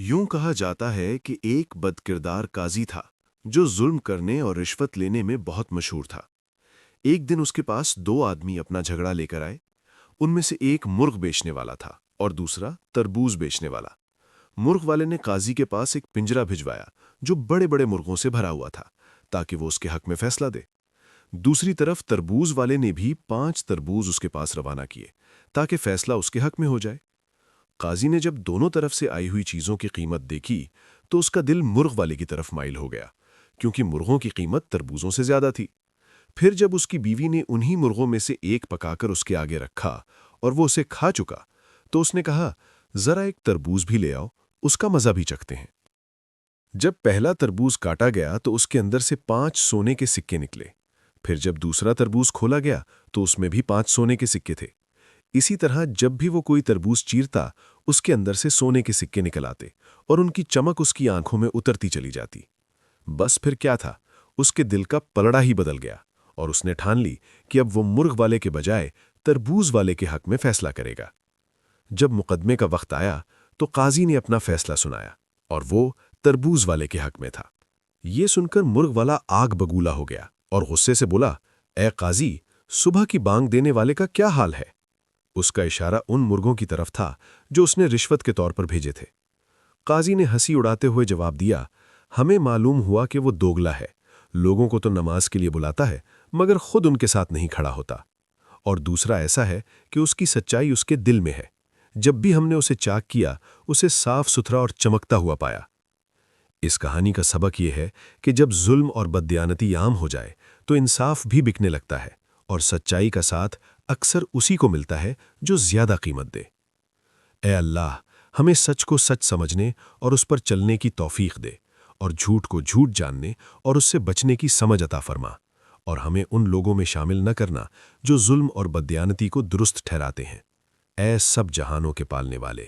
यूं कहा जाता है कि एक बदकिरदार काजी था जो जुल्म करने और रिश्वत लेने में बहुत मशहूर था। एक दिन उसके पास दो आदमी अपना झगड़ा लेकर आए। उनमें से एक मुर्ग बेचने वाला था और दूसरा तरबूज बेचने वाला। मुर्ग वाले ने काजी के पास एक पिंजरा भिजवाया जो बड़े बड़े मुर्गों से भरा हुआ था, ताकि वो उसके हक में फैसला दे। दूसरी तरफ तरबूज वाले ने भी 5 तरबूज उसके पास रवाना किए, ताकि फैसला उसके हक में हो जाए। काजी ने जब दोनों तरफ से आई हुई चीजों की कीमत देखी तो उसका दिल मुर्ग वाले की तरफ माइल हो गया, क्योंकि मुर्गों की कीमत तरबूजों से ज्यादा थी। फिर जब उसकी बीवी ने उन्हीं मुर्गों में से एक पकाकर उसके आगे रखा और वो उसे खा चुका, तो उसने कहा, जरा एक तरबूज भी ले आओ, उसका मजा भी चखते हैं। जब पहला तरबूज काटा गया तो उसके अंदर से 5 सोने के सिक्के निकले। फिर जब दूसरा तरबूज खोला गया तो उसमें भी 5 सोने के सिक्के थे। इसी तरह जब भी वो कोई तरबूज चीरता, उसके अंदर से सोने के सिक्के निकल आते और उनकी चमक उसकी आंखों में उतरती चली जाती। बस फिर क्या था, उसके दिल का पलड़ा ही बदल गया और उसने ठान ली कि अब वो मुर्ग वाले के बजाय तरबूज वाले के हक में फैसला करेगा। जब मुकदमे का वक्त आया तो काजी ने अपना फैसला सुनाया और वो तरबूज वाले के हक में था। ये सुनकर मुर्ग वाला आग बगूला हो गया और गुस्से से बोला, ए काजी, सुबह की बांग देने वाले का क्या हाल है? उसका इशारा उन मुर्गों की तरफ था जो उसने रिश्वत के तौर पर भेजे थे। काजी ने हंसी उड़ाते हुए जवाब दिया, हमें मालूम हुआ कि वो दोगला है। लोगों को तो नमाज के लिए बुलाता है, मगर खुद उनके साथ नहीं खड़ा होता। और दूसरा ऐसा है कि उसकी सच्चाई उसके दिल में है। जब भी हमने उसे चाक किया, उसे साफ सुथरा और चमकता हुआ पाया। इस कहानी का सबक यह है कि जब जुल्म और बददियानती आम हो जाए तो इंसाफ भी बिकने लगता है और सच्चाई का साथ अक्सर उसी को मिलता है जो ज्यादा कीमत दे। ए अल्लाह, हमें सच को सच समझने और उस पर चलने की तौफीक दे, और झूठ को झूठ जानने और उससे बचने की समझ अता फरमा, और हमें उन लोगों में शामिल न करना जो जुल्म और बददियानती को दुरुस्त ठहराते हैं। ए सब जहानों के पालने वाले।